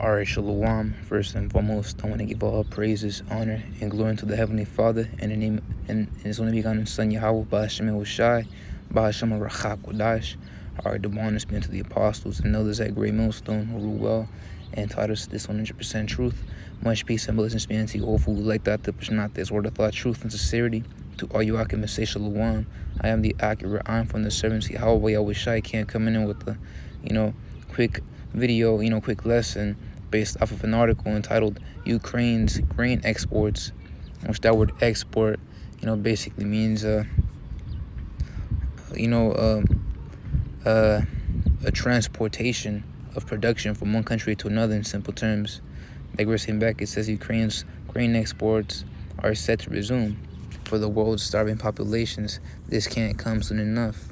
Alright, Shalom. First and foremost, I want to give all praises, honor, and glory to the Heavenly Father in the name and His only begotten Son Yahweh, Ba'ashem Eloshai, Ba'ashem Rachak Wadash. Alright, the bonus being to the apostles and others at Great Millstone who rule well and taught us this 100% truth. Much peace and blessings be unto you all who would like that to push not this word of thought, truth, and sincerity. To all you I can say Shalom. I am the accurate. I am from the servants Yahweh Yahushai. Can't come in with the, quick video, quick lesson based off of an article entitled Ukraine's grain exports, which that word export, basically means a transportation of production from one country to another. In simple terms, digressing back, it says Ukraine's grain exports are set to resume. For the world's starving populations, this can't come soon enough.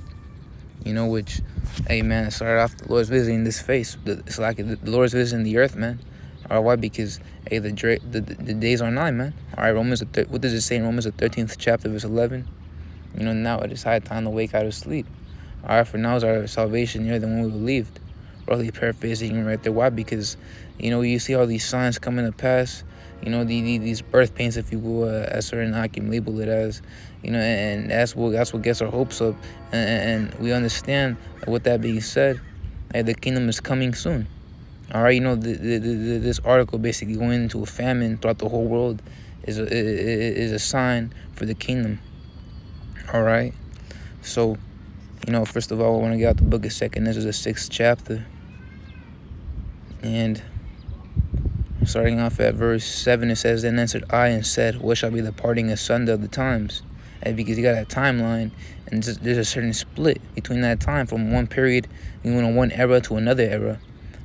Which, hey man, it started off the Lord's visiting this face. It's like the Lord's visiting the earth, man. All right, why? Because hey, the days are nigh, man. All right, what does it say in Romans the 13th chapter, verse 11? Now it is high time to wake out of sleep. All right, for now is our salvation nearer than when we believed. Roughly paraphrasing right there. Why? Because you see all these signs coming to pass. These birth pains, if you will, as certain I can label it as, and that's what gets our hopes up, and we understand that with that being said, the kingdom is coming soon. All right, this article basically going into a famine throughout the whole world is a sign for the kingdom. All right, so first of all, I want to get out the book of 2nd. This is the 6th chapter, and starting off at verse 7, it says, "Then answered I and said, what shall be the parting asunder of the times?" And because you got a timeline, and there's a certain split between that time from one period, one era to another era.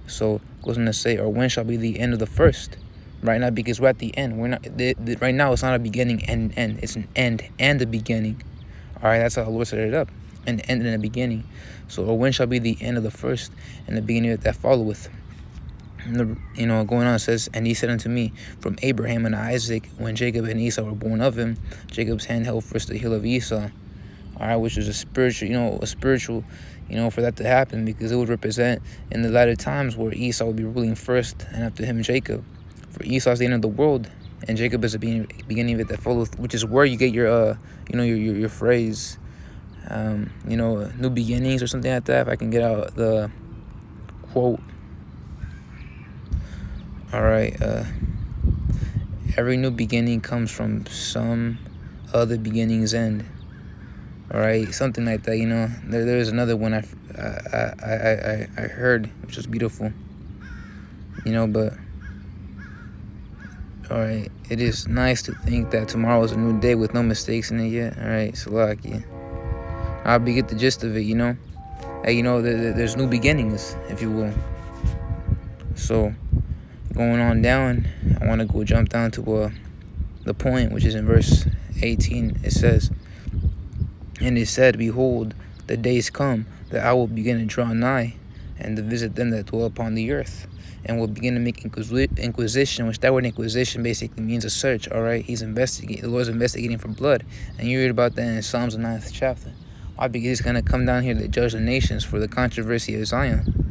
So it goes on to say, or when shall be the end of the first? Right now, because we're at the end. We're not right now. It's not a beginning and end. It's an end and a beginning. All right, that's how the Lord set it up. An end and a beginning. So, or when shall be the end of the first and the beginning that followeth? Going on, it says, and he said unto me, from Abraham and Isaac, when Jacob and Esau were born of him, Jacob's hand held first the heel of Esau. All right, which was a spiritual, for that to happen, because it would represent in the latter times where Esau would be ruling first, and after him Jacob. For Esau is the end of the world, and Jacob is the beginning of it that follows, which is where you get your, your phrase, new beginnings or something like that. If I can get out the quote. All right, every new beginning comes from some other beginning's end. All right, something like that. There's another one I heard, which was beautiful. But all right, it is nice to think that tomorrow is a new day with no mistakes in it yet. All right, Salaki. I'll get the gist of it. Hey, there's new beginnings, if you will. So, going on down, I want to jump down to the point, which is in verse 18. It says, and it said, behold, the days come that I will begin to draw nigh and to visit them that dwell upon the earth, and will begin to make inquisition, which that word inquisition basically means a search. All right, he's investigating. The Lord's investigating for blood, and you read about that in Psalms the 9th chapter. Why? Because he's gonna come down here to judge the nations for the controversy of Zion.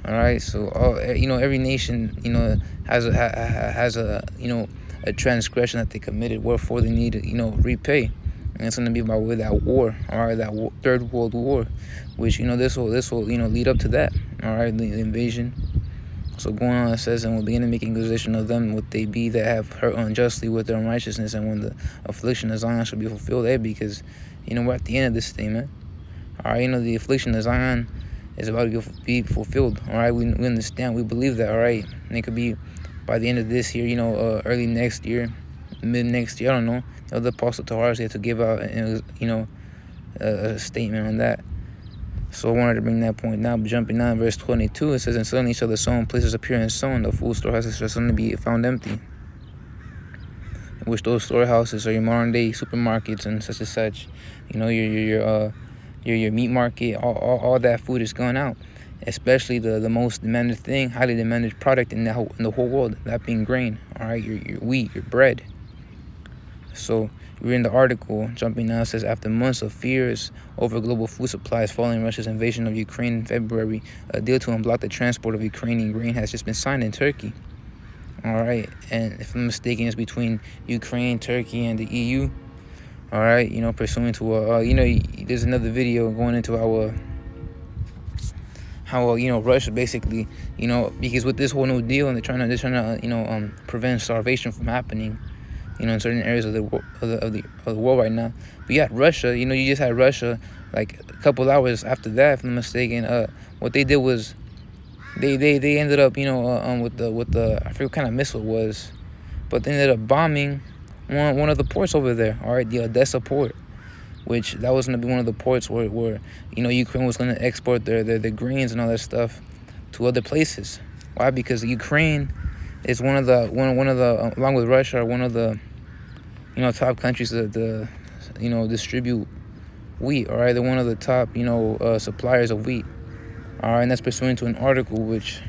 All right, so every nation has a a transgression that they committed, wherefore they need to repay, and it's going to be by way of that war. All right, that Third World War, which this will lead up to that. All right, the invasion. So going on, it says, and will begin to make inquisition of them what they be that have hurt unjustly with their unrighteousness, and when the affliction of Zion shall be fulfilled. Because we're at the end of this thing, man. All right, the affliction of Zion is about to be fulfilled. All right, we understand, we believe that. All right, and it could be by the end of this year, early next year, mid next year. I don't know. The Apostle Taharas had to give out, a statement on that. So I wanted to bring that point now. Jumping down, verse 22, it says, and suddenly shall the sown places appear in sown, the full storehouses shall suddenly be found empty. Which those storehouses are your modern day supermarkets and such and such. Your meat market, all that food is going out, especially the most demanded thing, highly demanded product in the whole world, that being grain. All right, your wheat, your bread. So We're in the article. Jumping now, says after months of fears over global food supplies following Russia's invasion of Ukraine in February, a deal to unblock the transport of Ukrainian grain has just been signed in Turkey. All right, and if I'm mistaken, it's between Ukraine, Turkey, and the EU. All right, pursuant to there's another video going into how Russia basically, because with this whole new deal, and they're trying to prevent starvation from happening, in certain areas of the world right now. But you had Russia, you just had Russia like a couple hours after that, if I'm mistaken. What they did was they ended up with the I forget what kind of missile it was, but they ended up bombing one of the ports over there. All right, the Odessa port, which that was going to be one of the ports where Ukraine was going to export their grains and all that stuff to other places. Why? Because Ukraine is one of the along with Russia, are one of the top countries that distribute wheat. All right, they're one of the top suppliers of wheat. All right, and that's pursuant to an article which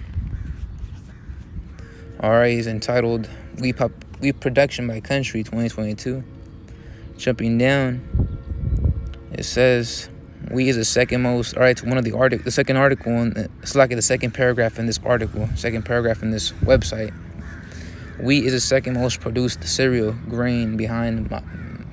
is entitled "Wheat Production by Country 2022." Jumping down, it says wheat is the second most. All right, to one of the second article, and it's like the second paragraph in this article, second paragraph in this website. Wheat is the second most produced cereal grain behind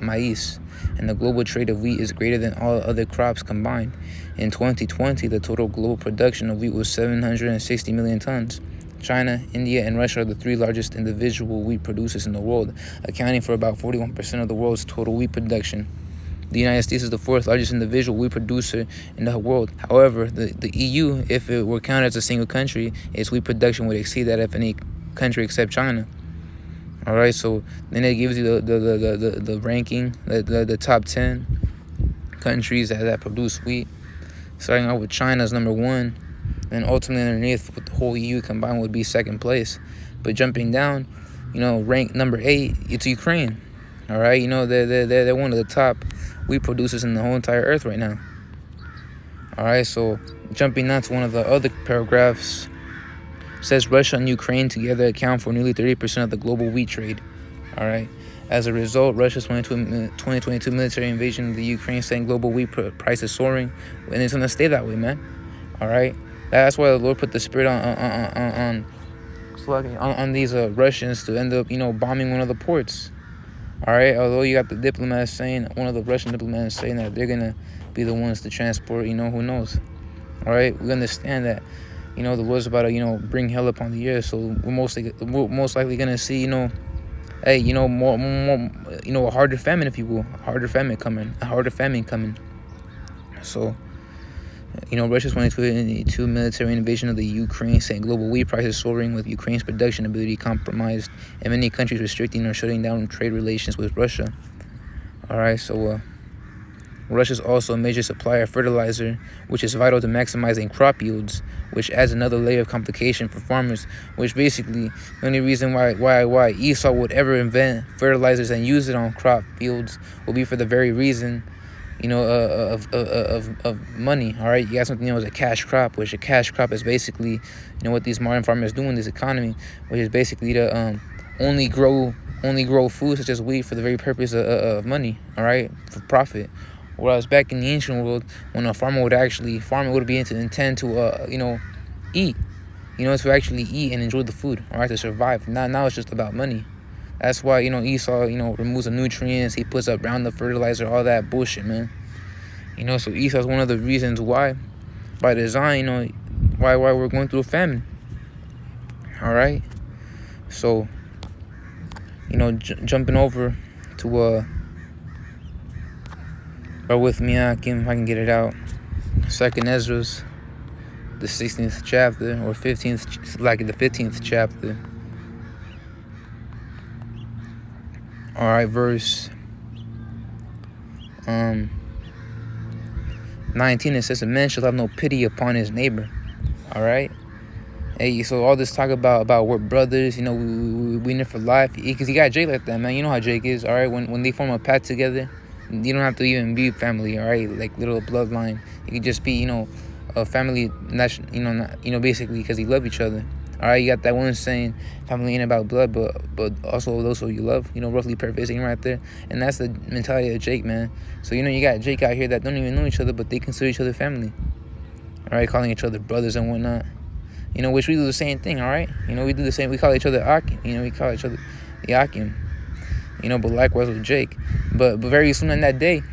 maize, and the global trade of wheat is greater than all other crops combined. In 2020, the total global production of wheat was 760 million tons. China, India, and Russia are the three largest individual wheat producers in the world, accounting for about 41% of the world's total wheat production. The United States is the fourth largest individual wheat producer in the world. However, the EU, if it were counted as a single country, its wheat production would exceed that of any country except China. All right, so then it gives you the ranking, the top 10 countries that produce wheat. Starting out with China's number 1, and ultimately underneath with the whole EU combined would be second place. But jumping down, ranked number 8, it's Ukraine. All right, they're one of the top wheat producers in the whole entire earth right now. All right, so jumping down to one of the other paragraphs, says Russia and Ukraine together account for nearly 30% of the global wheat trade. All right. As a result, Russia's 2022 military invasion of the Ukraine sent global wheat prices soaring, and it's gonna stay that way, man. All right. That's why the Lord put the spirit on these Russians to end up, bombing one of the ports. All right. Although you got the diplomats saying, one of the Russian diplomats saying that they're gonna be the ones to transport, who knows. All right. We understand that. The Lord's about to, bring hell upon the earth. So we're most likely gonna see, more, a harder famine, if you will, a harder famine coming. So, Russia's 2022 military invasion of the Ukraine sent global wheat prices soaring, with Ukraine's production ability compromised, and many countries restricting or shutting down trade relations with Russia. All right, so Russia is also a major supplier of fertilizer, which is vital to maximizing crop yields, which adds another layer of complication for farmers, which basically the only reason why Esau would ever invent fertilizers and use it on crop fields will be for the very reason, of money. All right, you got something as a cash crop, which a cash crop is basically, what these modern farmers do in this economy, which is basically to only grow food such as wheat for the very purpose of money. All right, for profit. Whereas back in the ancient world, when a farmer would actually farm, it would be intend to eat, to actually eat and enjoy the food, all right, to survive. Now it's just about money. That's why Esau removes the nutrients, he puts up Roundup fertilizer, all that bullshit, man. So Esau's one of the reasons why, by design, why we're going through a famine. All right, so jumping over to bear with me, if I can get it out. Second Ezra's, the 16th chapter, or 15th, like the 15th chapter. All right, verse 19. It says, "A man shall have no pity upon his neighbor." All right. Hey, so all this talk about we're brothers, we in it for life, because you got Jake like that, man. You know how Jake is. All right, when they form a pact together, you don't have to even be family, all right? Like little bloodline. You could just be, a family, basically because you love each other. All right, you got that one saying, family ain't about blood, but also those who you love. You know, roughly paraphrasing right there. And that's the mentality of Jake, man. So, you know, you got Jake out here that don't even know each other, but they consider each other family. All right, calling each other brothers and whatnot. You know, which we do the same thing, all right? You know, we do the same. We call each other Akim. You know, we call each other the Akim. You know, but likewise with Jake. But very soon in that day,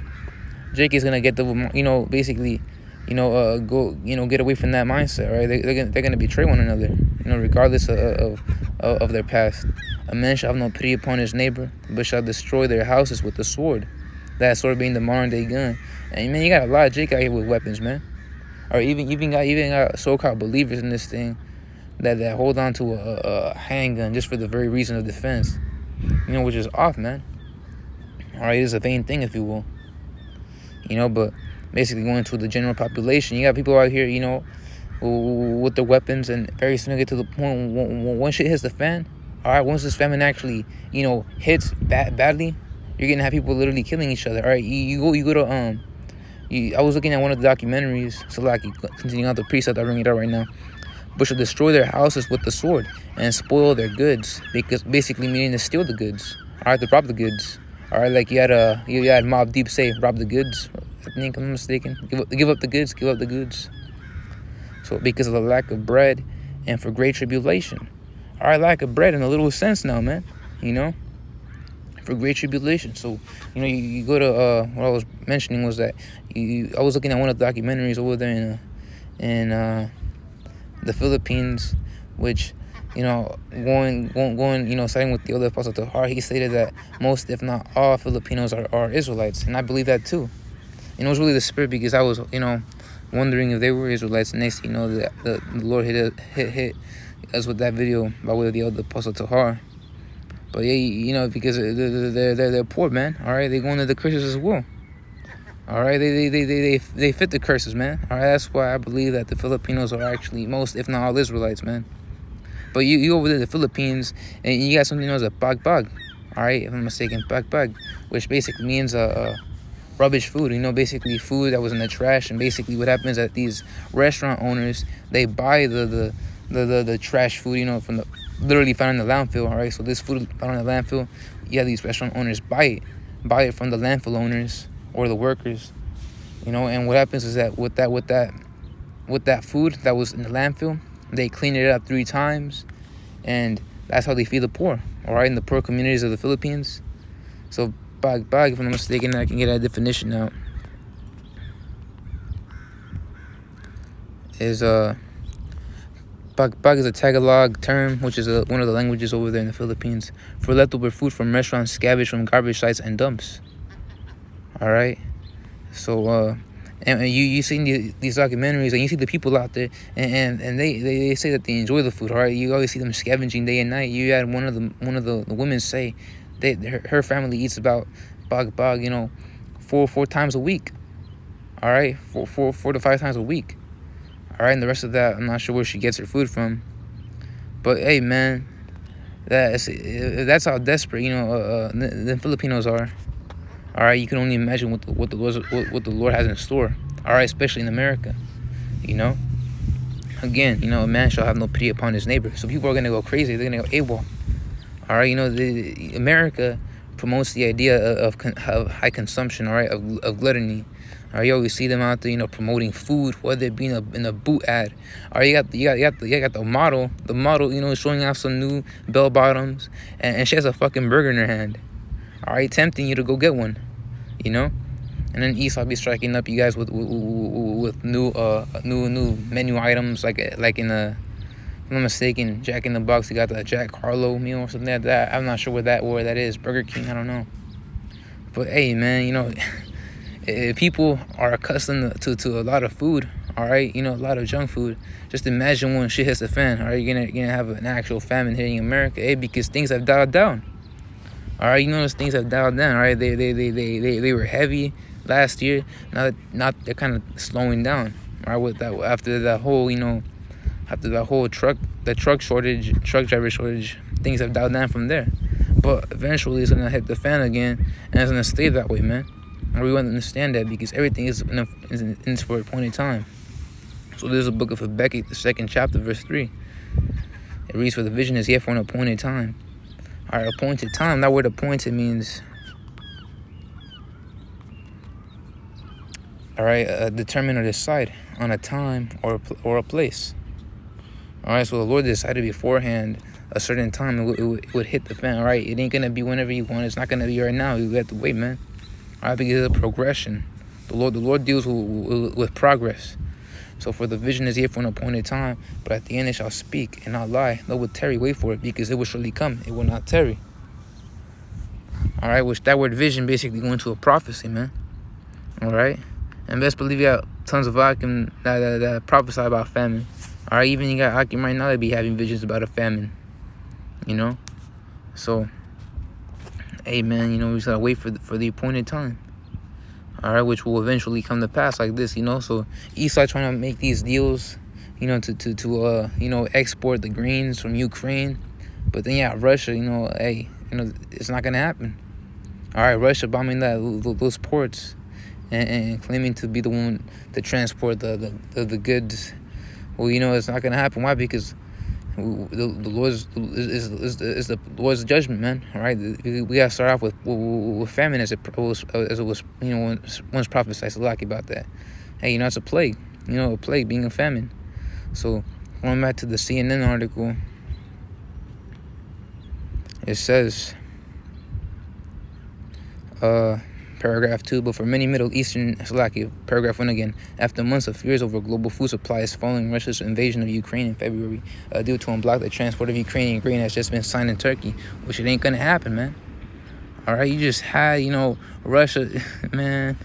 Jake is gonna get the, you know, basically, you know, go, you know, get away from that mindset, right? They're gonna betray one another, you know, regardless of their past. A man shall have no pity upon his neighbor, but shall destroy their houses with the sword. That sword being the modern day gun. And man, you got a lot of Jake out here with weapons, man. Or even got so-called believers in this thing that hold on to a handgun just for the very reason of defense. You know, which is off, man. All right, it's a vain thing, if you will. You know, but basically going to the general population, you got people out here, you know, with their weapons, and very soon get to the point when shit hits the fan. All right, once this famine actually, you know, hits badly, you're gonna have people literally killing each other. All right, you go to I was looking at one of the documentaries, so like continuing out the precept, I bring it up right now. But shall destroy their houses with the sword and spoil their goods, because basically meaning to steal the goods. All right, to rob the goods. All right, like you had Mobb Deep say, rob the goods. I think I'm mistaken. Give up the goods. Give up the goods. So because of the lack of bread, and for great tribulation. All right, lack of bread in a little sense now, man. You know, for great tribulation. So you know, you go to what I was mentioning was that I was looking at one of the documentaries over there in the Philippines, which, you know, going, you know, siding with the other apostle Tahar, he stated that most, if not all, Filipinos are Israelites, and I believe that too. And it was really the spirit, because I was, you know, wondering if they were Israelites, and next, you know, the Lord hit us with that video by way of the other apostle Tahar. But yeah, you know, because they're poor, man. All right, they go into the curses as well. All right, they fit the curses, man. All right, that's why I believe that the Filipinos are actually most, if not all, Israelites, man. But you over there in the Philippines, and you got something known as a bagbag. All right, if I'm mistaken, bagbag, which basically means rubbish food. You know, basically food that was in the trash. And basically what happens at these restaurant owners, they buy the trash food, you know, from the literally found in the landfill. All right, so this food found in the landfill, yeah, these restaurant owners buy it from the landfill owners or the workers, you know. And what happens is that with that food that was in the landfill, they clean it up 3 times, and that's how they feed the poor. All right, in the poor communities of the Philippines. So bagbag, if I'm not mistaken, I can get that definition out. Is bagbag is a Tagalog term, which is one of the languages over there in the Philippines, for leftover food from restaurants scavenged from garbage sites and dumps. All right, so and you see these documentaries, and you see the people out there, and they say that they enjoy the food. All right, you always see them scavenging day and night. You had one of the women say her family eats about bagbag, you know, four times a week. All right, four to 5 times a week. All right, and the rest of that, I'm not sure where she gets her food from. But hey, man, that's how desperate, you know, the Filipinos are. All right, you can only imagine what the Lord has in store. All right, especially in America, you know. Again, you know, a man shall have no pity upon his neighbor. So people are gonna go crazy. They're gonna go AWOL. All right, you know, America promotes the idea of high consumption. All right, of gluttony. All right, you always see them out there, you know, promoting food, whether it be in a boot ad. All right, you got the model, you know, showing off some new bell bottoms, and she has a fucking burger in her hand. All right, tempting you to go get one, you know. And then I'll be striking up you guys with new menu items, like in a, if I'm not mistaken, Jack in the Box. You got the Jack Harlow meal or something like that. I'm not sure where that is. Burger King, I don't know. But hey, man, you know, people are accustomed to a lot of food. All right, you know, a lot of junk food. Just imagine when shit hits the fan. All right, you're gonna have an actual famine hitting America. Hey, because things have dialed down. All right, you notice things have dialed down. All right, they were heavy last year. Now they're kind of slowing down. All right, with that, after that whole, you know, after that whole truck driver shortage, things have dialed down from there. But eventually it's gonna hit the fan again, and it's gonna stay that way, man. And we want to understand that, because everything is in for a point in time. So there's a book of Habakkuk, the 2nd chapter, verse 3. It reads, for the vision is yet for an appointed time. All right, appointed time. That word appointed means, all right, determine or decide on a time or a place. All right, so the Lord decided beforehand a certain time it would hit the fan. All right, it ain't gonna be whenever you want. It's not gonna be right now. You have to wait, man. All right, because it's a progression. The Lord deals with progress. So for the vision is here for an appointed time, but at the end it shall speak and not lie. Though would tarry, wait for it, because it will surely come. It will not tarry. All right, which that word vision basically going to a prophecy, man. All right, and best believe you got tons of Akim that prophesy about famine. All right, even you got Akim right now that be having visions about a famine. You know, so hey, man, you know, we just gotta wait for the appointed time. All right, which will eventually come to pass like this, you know. So Esau trying to make these deals, you know, to you know, export the grains from Ukraine, but then Russia, you know, hey, you know, it's not gonna happen. All right, Russia bombing those ports and claiming to be the one to transport the goods. Well, you know, it's not gonna happen. Why? Because the Lord's is the Lord's judgment, man. All right, we gotta start off with famine as it was, you know, once prophesied Salaki about that. Hey, you know, it's a plague. You know, a plague being a famine. So going back to the CNN article, it says, paragraph 2, but for many Middle Eastern, Slovakia, paragraph 1 again, after months of fears over global food supplies following Russia's invasion of Ukraine in February, due to unblock the transport of Ukrainian grain has just been signed in Turkey, which it ain't gonna happen, man. All right, you just had, you know, Russia, man,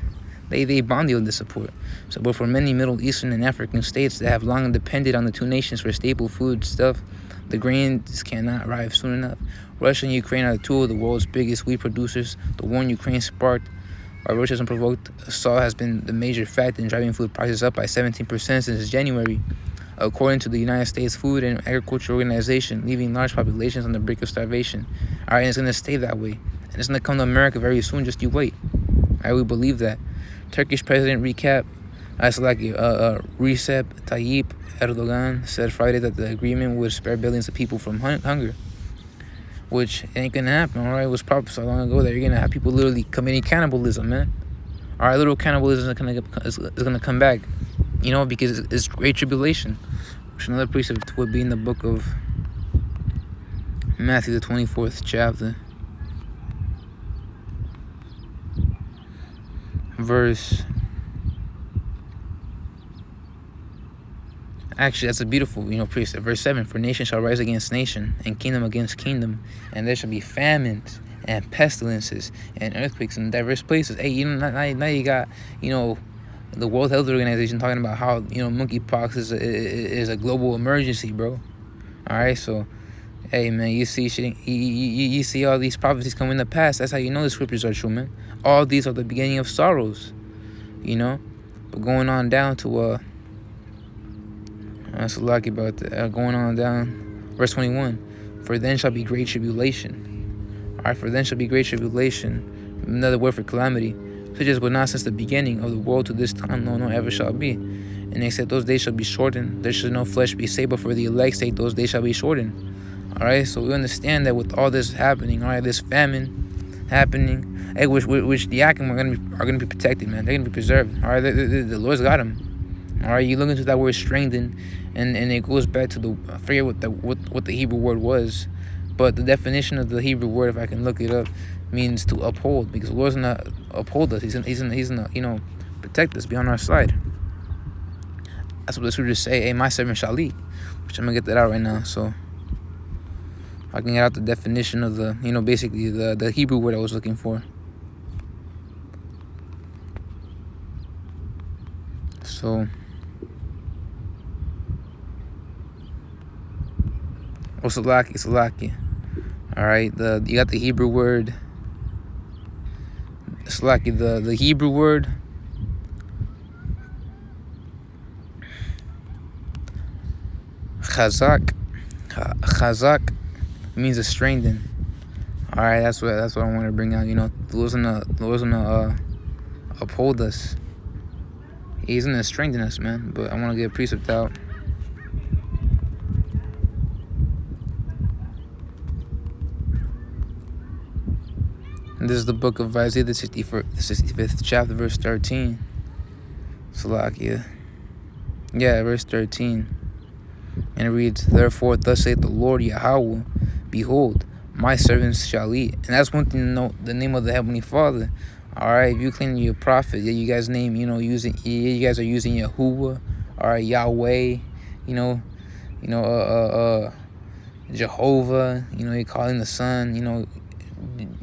they bombed you with the support. So, but for many Middle Eastern and African states that have long depended on the two nations for staple food stuff, the grains cannot arrive soon enough. Russia and Ukraine are two of the world's biggest wheat producers. The war in Ukraine sparked by Russia's unprovoked assault has been the major factor in driving food prices up by 17% since January, according to the United States Food and Agriculture Organization, leaving large populations on the brink of starvation. All right, and it's going to stay that way. And it's going to come to America very soon, just you wait. All right, we believe that. Turkish President Recep Tayyip Erdogan said Friday that the agreement would spare billions of people from hunger, which ain't gonna happen. All right, it was prophesied long ago that you're gonna have people literally committing cannibalism, man. All right, little cannibalism is gonna come back, you know, because it's great tribulation, which another precept would be in the book of Matthew, the 24th chapter, verse. Actually, that's a beautiful, you know, precept. Verse 7, for nation shall rise against nation, and kingdom against kingdom, and there shall be famines and pestilences and earthquakes in diverse places. Hey, you know, now you got, you know, the World Health Organization talking about how, you know, monkeypox is a global emergency, bro. All right, so, hey, man, you see shit, you see all these prophecies coming to pass. That's how you know the scriptures are true, man. All these are the beginning of sorrows, you know. But going on down to so lucky about that. Going on down, verse 21. For then shall be great tribulation. All right, for then shall be great tribulation. Another word for calamity, such as was not since the beginning of the world to this time, no ever shall be. And they said, those days shall be shortened. There shall no flesh be saved, but for the elect's sake, those days shall be shortened. All right, so we understand that with all this happening, all right, this famine happening, hey, which the Akim are gonna be protected, man. They're gonna be preserved. All right, the Lord's got them. All right, you look into that word strengthened, and it goes back to I forget what the Hebrew word was, but the definition of the Hebrew word, if I can look it up, means to uphold, because the Lord's not uphold us. He's gonna, you know, protect us, be on our side. That's what the scriptures say. Hey, my servant shall lead, which I'm gonna get that out right now. So if I can get out the definition of the, you know, basically the Hebrew word I was looking for. So. Oh, Salaki. All right, you got the Hebrew word. Salaki, the Hebrew word. Chazak means to strengthen. All right, that's what I want to bring out. You know, the Lord's gonna uphold us. He's gonna strengthen us, man. But I want to get a precept out. And this is the book of Isaiah, the 65th chapter, verse 13. Salakia. Yeah, verse 13. And it reads, "Therefore, thus saith the Lord Yahweh, behold, my servants shall eat." And that's one thing to know, the name of the Heavenly Father. All right, if you claim you're a prophet, yeah, you guys name, you guys are using Yahuwah, all right, Yahweh, you know, Jehovah, you're calling the Son,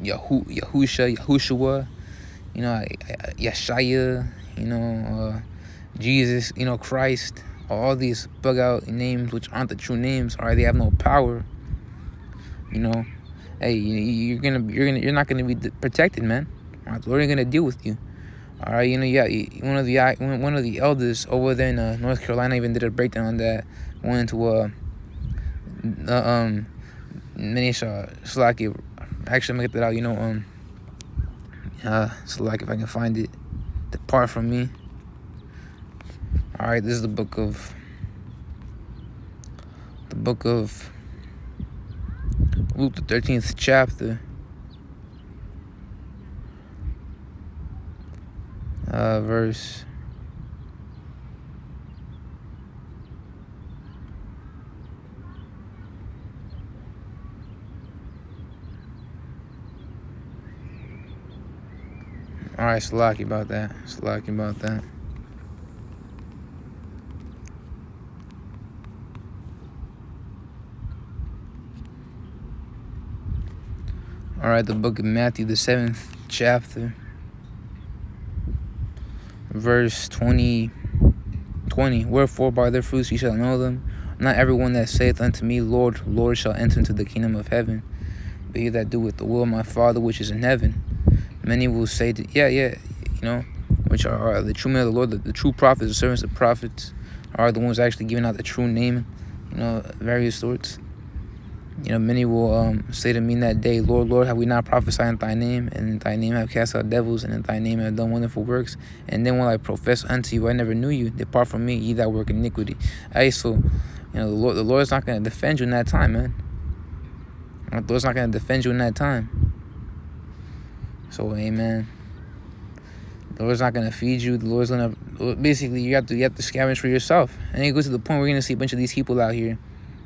Yahushua, Yeshaya, Jesus, Christ, all these bug out names which aren't the true names, all right, they have no power, Hey, you're not gonna be protected, man. All right, the Lord ain't gonna deal with you. All right, one of the elders over there in North Carolina even did a breakdown on that. Went into Minisha Slaki. Actually, I'm gonna get that out. Slaki, if I can find it. Depart from me. All right, this is the book of Luke, the 13th chapter. Verse. All right, Salaki about that. All right, the book of Matthew, the 7th chapter, verse 20. Wherefore by their fruits ye shall know them. Not everyone that saith unto me, Lord, Lord, shall enter into the kingdom of heaven, but he that doeth the will of my Father which is in heaven. Many will say, which are the true men of the Lord, the true prophets, the servants of prophets, are the ones actually giving out the true name, various sorts. Many will say to me in that day, Lord, Lord, have we not prophesied in thy name, and in thy name have cast out devils, and in thy name have done wonderful works? And then will I profess unto you, I never knew you. Depart from me, ye that work iniquity. Hey, so, the Lord's not going to defend you in that time, man. The Lord's not going to defend you in that time. So, amen. The Lord's not going to feed you. The Lord's going to, basically, you have to scavenge for yourself. And it goes to the point where we're going to see a bunch of these people out here,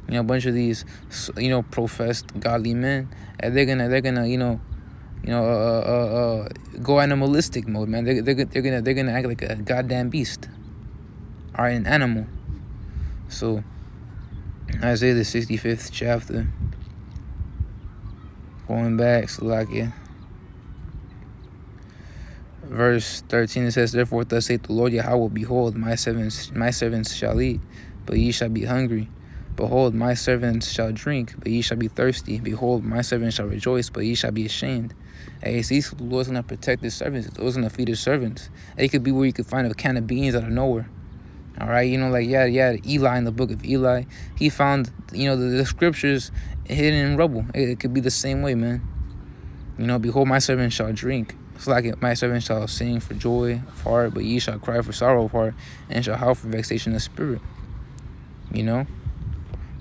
a bunch of these, professed godly men, and they're gonna, go animalistic mode, man. They're gonna act like a goddamn beast, all right, an animal. So, Isaiah the 65th chapter, going back, Salakia, verse 13, it says, "Therefore thus saith the Lord Yahweh, behold, my servants shall eat, but ye shall be hungry. Behold, my servants shall drink, but ye shall be thirsty. Behold, my servants shall rejoice, but ye shall be ashamed." Hey, see, the Lord's going to protect his servants. The Lord's going to feed his servants. It could be where you could find a can of beans out of nowhere. All right, Eli in the book of Eli. He found, the scriptures hidden in rubble. It could be the same way, man. Behold, my servants shall drink. It's like my servants shall sing for joy of heart, but ye shall cry for sorrow of heart, and shall howl for vexation of spirit.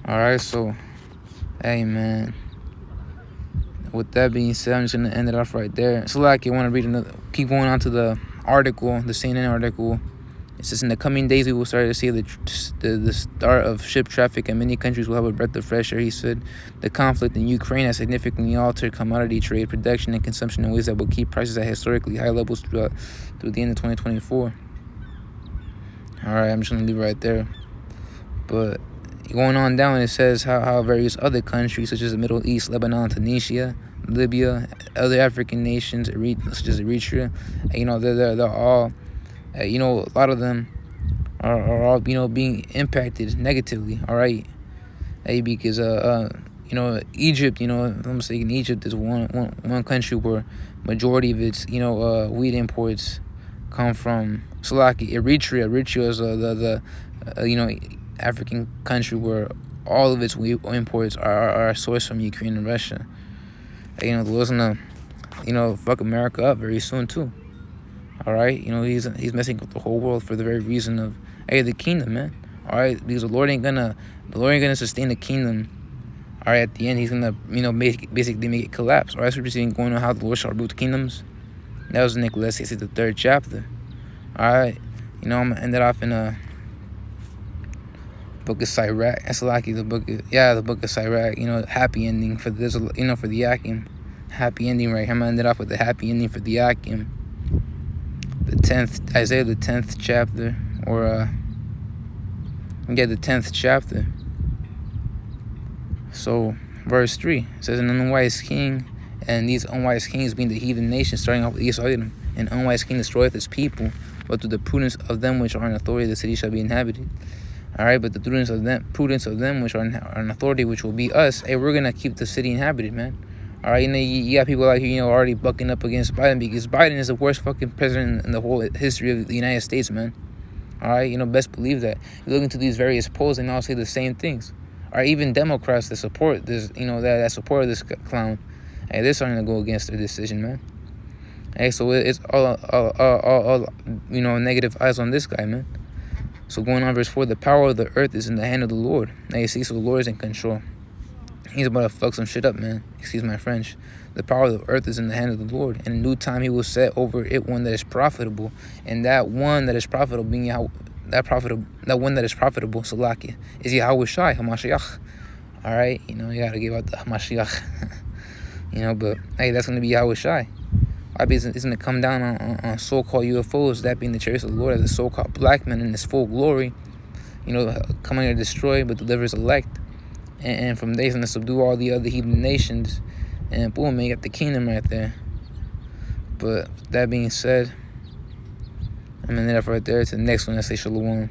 All right, so, hey, man. With that being said, I'm just going to end it off right there. So, I want to keep going on to the article, the CNN article. It says, in the coming days, we will start to see the start of ship traffic, and many countries will have a breath of fresh air. He said, the conflict in Ukraine has significantly altered commodity trade, production, and consumption in ways that will keep prices at historically high levels through the end of 2024. All right, I'm just going to leave it right there. But going on down, it says how various other countries, such as the Middle East, Lebanon, Tunisia, Libya, other African nations, such as Eritrea, they're all, a lot of them are all, being impacted negatively, all right? Because, Egypt, if I'm mistaken, Egypt is one country where majority of its, wheat imports come from. Eritrea is the African country where all of its wheat imports are sourced from Ukraine and Russia. The Lord's gonna, fuck America up very soon too. All right, he's messing with the whole world for the very reason of the kingdom, man. All right, because the Lord ain't gonna sustain the kingdom. All right, at the end, he's gonna, basically make it collapse. All right, so we're seeing going on how the Lord shall rule the kingdoms. That was Ecclesiastes, the 3rd chapter. All right, I'm gonna end it off in book of Sirach. That's like the book of Sirach. Happy ending for this. For the Yakim. Happy ending right here. I'm gonna end it off with the happy ending for the Yakim. The 10th Isaiah, the 10th chapter, or the 10th chapter. So verse 3 says, an unwise king, and these unwise kings being the heathen nation, starting off with Esau, an unwise king destroyeth his people, but through the prudence of them which are in authority the city shall be inhabited. All right, but the prudence of them which are in authority, which will be us, hey, we're gonna keep the city inhabited, man. All right, you got people out here, already bucking up against Biden, because Biden is the worst fucking president in the whole history of the United States, man. All right, best believe that. You look into these various polls, and they all say the same things. All right, even Democrats that support this, that support this clown, hey, they're starting to go against their decision, man. Hey, so it's all negative eyes on this guy, man. So going on verse 4, the power of the earth is in the hand of the Lord. Now you see, so the Lord is in control. He's about to fuck some shit up, man. Excuse my French. The power of the earth is in the hand of the Lord. And in due time he will set over it one that is profitable. And that one that is profitable being that one that is profitable, Salakia, is Yahweh Shai, Hamashiach. All right, you gotta give out the Hamashiach. But hey, that's gonna be Yahweh Shai. It's gonna come down on so-called UFOs, that being the chariots of the Lord, as a so-called black man in his full glory, coming to destroy but deliver his elect. And from there he's gonna subdue all the other heathen nations, and boom, man, you got the kingdom right there. But that being said, I'm gonna end it up right there. To the next one, I say shalom.